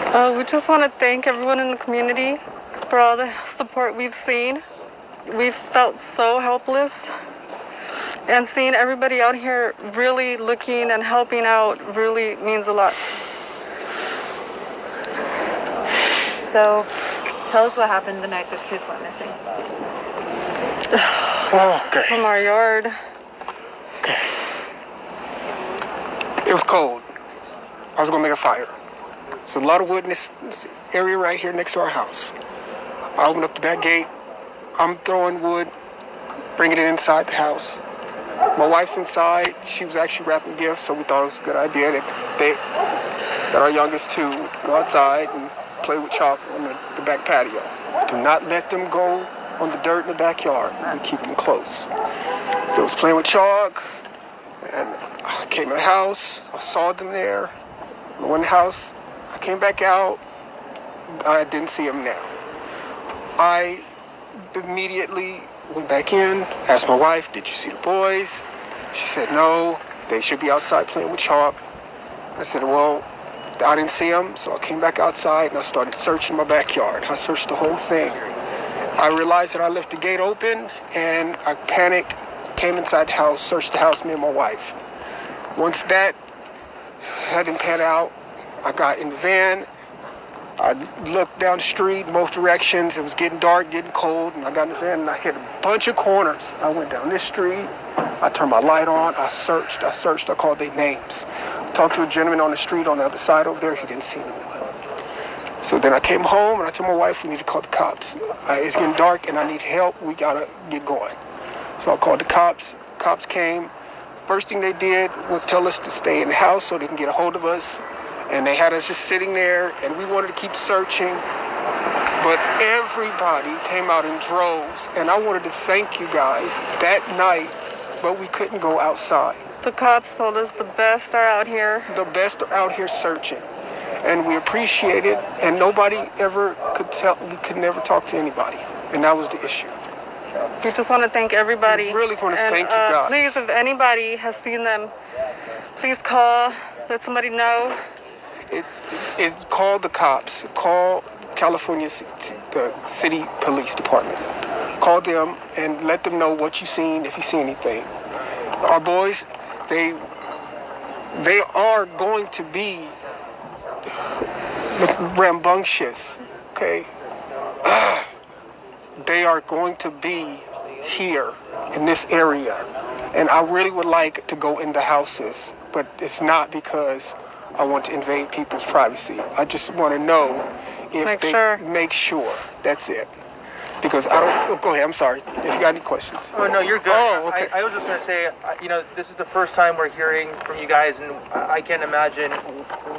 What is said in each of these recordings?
We just want to thank everyone in the community for all the support we've seen. We've felt so helpless, and seeing everybody out here really looking and helping out really means a lot. So, tell us what happened the night that kids went missing. Okay. From our yard. Okay. It was cold. I was gonna make a fire. There's a lot of wood in this area right here next to our house. I opened up the back gate. I'm throwing wood, bringing it inside the house. My wife's inside. She was actually wrapping gifts, so we thought it was a good idea that our youngest two go outside and play with chalk on the back patio. Do not let them go on the dirt in the backyard. We keep them close. So I was playing with chalk, and I came in the house. I saw them there. I went in the house. I came back out. I didn't see them now. I immediately went back in, asked my wife, did you see the boys? She said, no, they should be outside playing with chalk. I said, well, I didn't see them, so I came back outside and I started searching my backyard. I searched the whole thing. I realized that I left the gate open and I panicked, came inside the house, searched the house, me and my wife. Once that didn't pan out, I got in the van. I looked down the street, both directions. It was getting dark, getting cold, and I got in the van and I hit a bunch of corners. I went down this street. I turned my light on. I searched. I called their names. I talked to a gentleman on the street on the other side over there. He didn't see anyone. So then I came home and I told my wife we need to call the cops. It's getting dark and I need help. We gotta get going. So I called the cops. Cops came. First thing they did was tell us to stay in the house so they can get a hold of us. And they had us just sitting there, and we wanted to keep searching. But everybody came out in droves, and I wanted to thank you guys that night, but we couldn't go outside. The cops told us the best are out here. The best are out here searching. And we appreciate it, and nobody ever could tell, we could never talk to anybody. And that was the issue. We just want to thank everybody. We really want to thank you guys. Please, if anybody has seen them, please call, let somebody know. Call the cops. Call California, the city police department. Call them and let them know what you've seen, if you see anything. Our boys, they are going to be rambunctious, okay? They are going to be here in this area. And I really would like to go in the houses, but it's not because I want to invade people's privacy. I just want to know if make sure. That's it. Because I don't. Go ahead. I'm sorry. If you got any questions. Oh no, you're good. Oh, okay. I was just gonna say, this is the first time we're hearing from you guys, and I can't imagine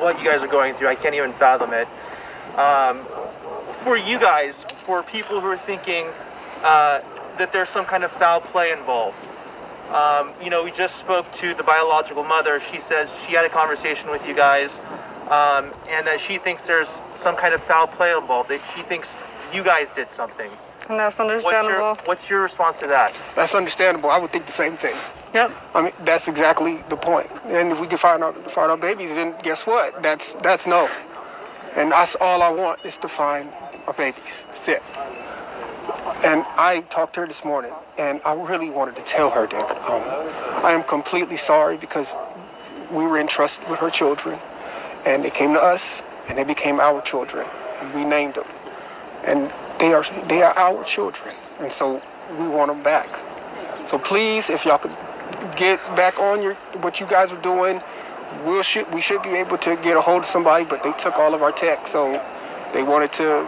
what you guys are going through. I can't even fathom it. For you guys, for people who are thinking that there's some kind of foul play involved. We just spoke to the biological mother. She says she had a conversation with you guys, and that she thinks there's some kind of foul play involved. That she thinks you guys did something. And that's understandable. What's your response to that? That's understandable. I would think the same thing. Yep. I mean, that's exactly the point. And if we can find our babies, then guess what? That's no. And that's all I want is to find our babies. That's it. And I talked to her this morning, and I really wanted to tell her that I am completely sorry because we were entrusted with her children, and they came to us, and they became our children, and we named them. And they are our children, and so we want them back. So please, if y'all could get back on what you guys are doing, we should be able to get a hold of somebody, but they took all of our tech, so they wanted to,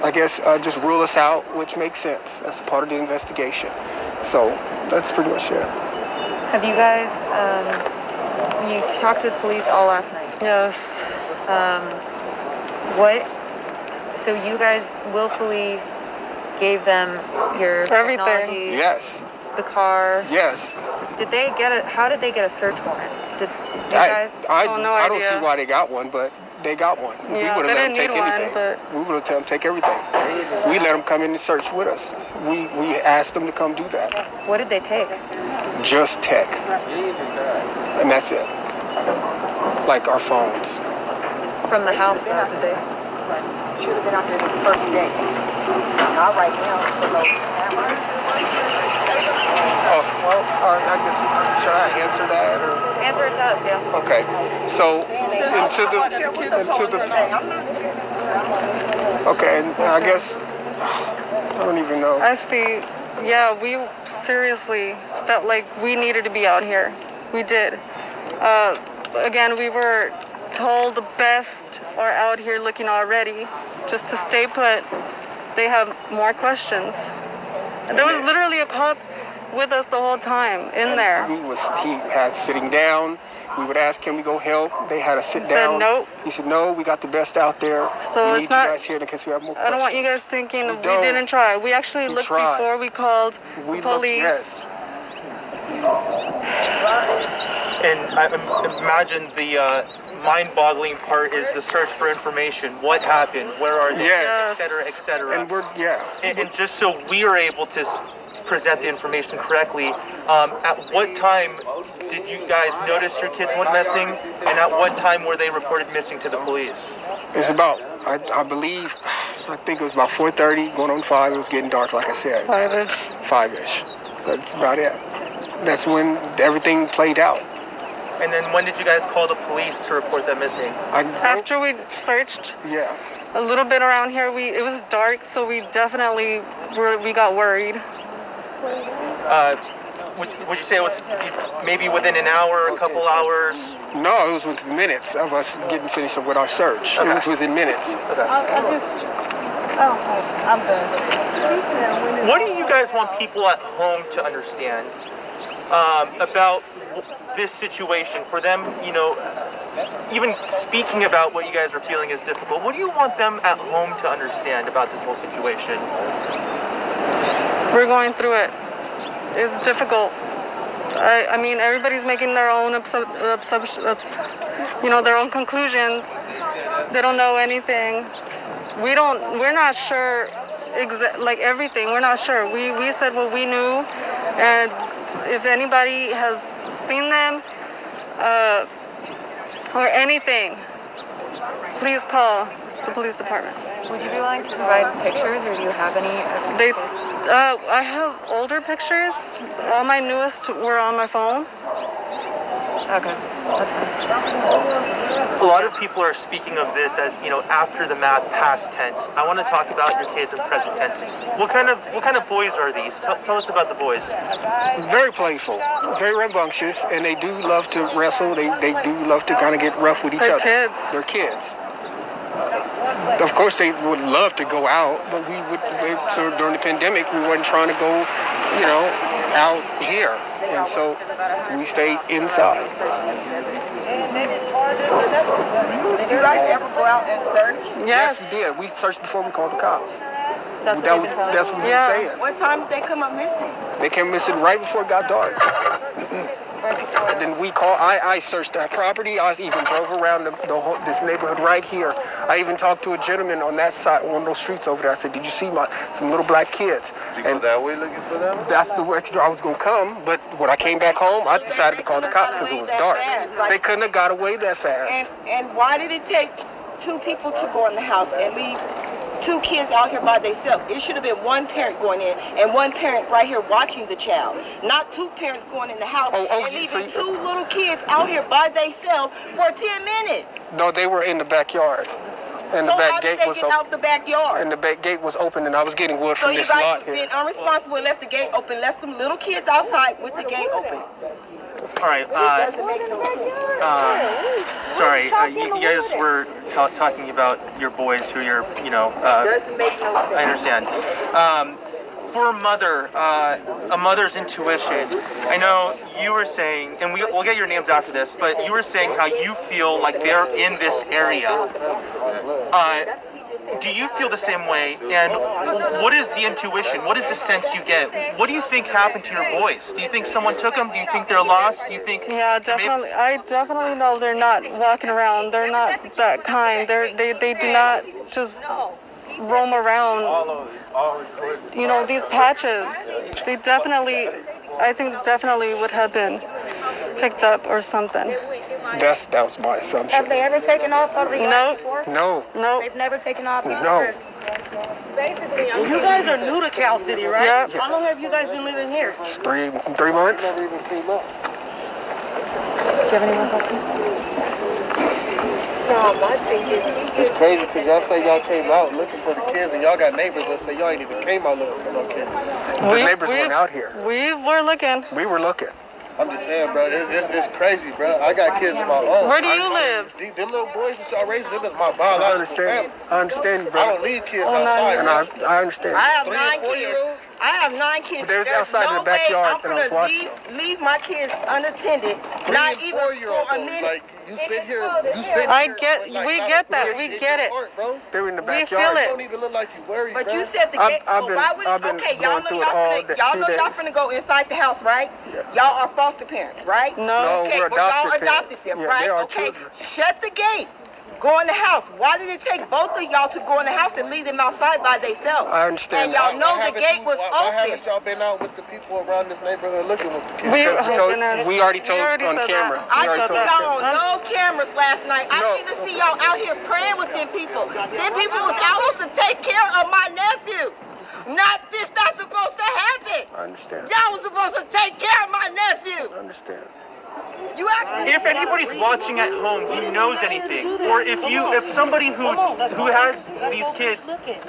I guess, just rule us out, which makes sense. That's part of the investigation. So that's pretty much it. Have you guys, you talked to the police all last night? Yes. So you guys willfully gave them your everything. Technology, yes. The car. Yes. How did they get a search warrant? Did you guys? I don't see why they got one, but they got one. Yeah, we would have let them take anything. But we would have told them to take everything. We let them come in and search with us. We asked them to come do that. What did they take? Just tech. And that's it. Like our phones. from the house though, did they? Should have been out there the first day. Not right now, for those cameras. Oh, well, I guess, should I answer that or? Answer it to us, yeah. Okay, so okay, and I guess, I don't even know. I see. Yeah, we seriously felt like we needed to be out here. We did. Again, we were told the best are out here looking already. Just to stay put, they have more questions. And there was literally a cop with us the whole time in there. He had sitting down. We would ask, can we go help? They had to sit He down. said nope. He said, no, we got the best out there. So we it's need not, you guys here in case we have more questions. I don't want you guys thinking we don't. didn't try. We actually looked tried. before we called We the police. Yes. And I imagine the mind-boggling part is the search for information. What happened? Where are they? Yes. Et cetera, et cetera. And we're, yeah. And just so we are able to present the information correctly, at what time did you guys notice your kids went missing, and at what time were they reported missing to the police? It's about, I believe, I think it was about 4:30, going on 5. It was getting dark, like I said. 5-ish. 5-ish. That's about it. That's when everything played out. And then when did you guys call the police to report them missing? After we searched Yeah. a little bit around here, it was dark, so we definitely we got worried. Would you say it was maybe within an hour, a couple hours? No, it was within minutes of us getting finished with our search. Okay. It was within minutes. I'm done. What do you guys want people at home to understand about this situation? For them, you know, even speaking about what you guys are feeling is difficult. What do you want them at home to understand about this whole situation? We're going through it. It's difficult. I mean, everybody's making their own their own conclusions. They don't know anything. We're not sure like everything. We're not sure. We said what we knew, and if anybody has seen them or anything, please call the police department. Would you be willing to provide pictures, or do you have any? I have older pictures. All my newest were on my phone. Okay, that's fine. A lot of people are speaking of this as, you know, after the math, past tense. I want to talk about your kids in present tense. What kind of boys are these? Tell us about the boys. Very playful, very rambunctious, and they do love to wrestle. They do love to kind of get rough with each other. Kids. They're kids. Of course, they would love to go out, but so during the pandemic, we weren't trying to go, out here. And so we stayed inside. Did you guys ever go out and search? Yes. We did. We searched before we called the cops. That's That's what we were saying. What time did they come up missing? They came missing right before it got dark. And then I searched that property. I even drove around this neighborhood right here. I even talked to a gentleman on that side, one of those streets over there. I said, did you see some little black kids? Did you go that way looking for them? That's the direction I was going to come, but when I came back home, I decided to call the cops because it was dark. They couldn't have got away that fast. And why did it take 2 people to go in the house and leave 2 kids out here by themselves? It should have been 1 parent going in and 1 parent right here watching the child, not 2 parents going in the house and leaving 2 little kids out here by themselves for 10 minutes. No, they were in the backyard. And the back gate was open. Out the backyard? And the back gate was open, and I was getting wood from this lot So here. you guys been irresponsible and left the gate open, left some little kids outside with the gate open. All right. Sorry. You guys were talking about your boys who you're, Doesn't make no sense. I understand. For a mother's intuition, I know you were saying, and we'll get your names after this, but you were saying how you feel like they're in this area. Do you feel the same way? And what is the intuition? What is the sense you get? What do you think happened to your boys? Do you think someone took them? Do you think they're lost? Do you think? Yeah, definitely. I definitely know they're not walking around. They're not that kind. They do not just roam around. These patches. They definitely would have been picked up or something. That was my assumption. Have they ever taken off of the yard before? No. They've never taken off? No. Well, you guys are new to Cal City, right? Yep. How long have you guys been living here? It's 3 months. Do you have any more questions? It's crazy because y'all say y'all came out looking for the kids and y'all got neighbors that say y'all ain't even came out looking for no kids. The neighbors weren't out here. We were looking. We were looking. I'm just saying, bro, it's crazy, bro. I got kids of my own. Where do you live? Them little boys that y'all raising, them is my biological family. I understand you, I bro. don't leave kids outside, And bro. I understand. I have 3 9 and 4 kids. year old? I have 9 kids. But there's There's outside in no the backyard way that I I'm was gonna watching. leave my kids unattended, 3 not and even 4 year for old a though. minute. Like you sit here, I get- with, like, we not get a that, bitch we in get your it. heart, bro. They were in the We backyard. feel You it. don't even look like you worried, But bro. you said the gate. I've So been- why would I've been okay? Y'all going know through y'all it all finna, the y'all 2 know y'all days. finna go inside the house, right? Y'all are foster parents, right? No, Okay, we're well, y'all adopted adopted parents. them, Yeah, right? they are Okay, children. shut the gate. Go in the house. Why did it take both of y'all to go in the house and leave them outside by themselves? I understand And y'all that. know the gate was Why open. haven't y'all been out with the people around this neighborhood looking with the kids? We, We already told on said camera. that. I We already didn't told see on y'all camera. on no cameras last night. I No. didn't even see y'all out here praying with them people. Them people was out to take care of my nephew. Not this, not supposed to happen. I understand. Y'all was supposed to take care of my nephew. I understand. You act. If anybody's watching at home who knows anything, or if somebody who has these kids,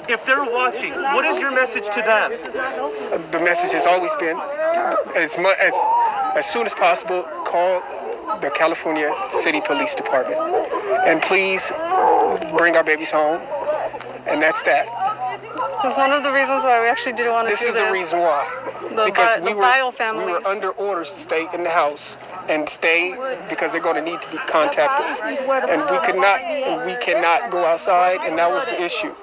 if they're watching, what is your message to them? The message has always been, as soon as possible, call the California City Police Department, and please bring our babies home. And that's that. That's one of the reasons why we actually didn't want to This do is this. the reason why. The Because the bio families. we were under orders to stay in the house and stay because they're going to need to contact us, and we cannot go outside, and that was the issue.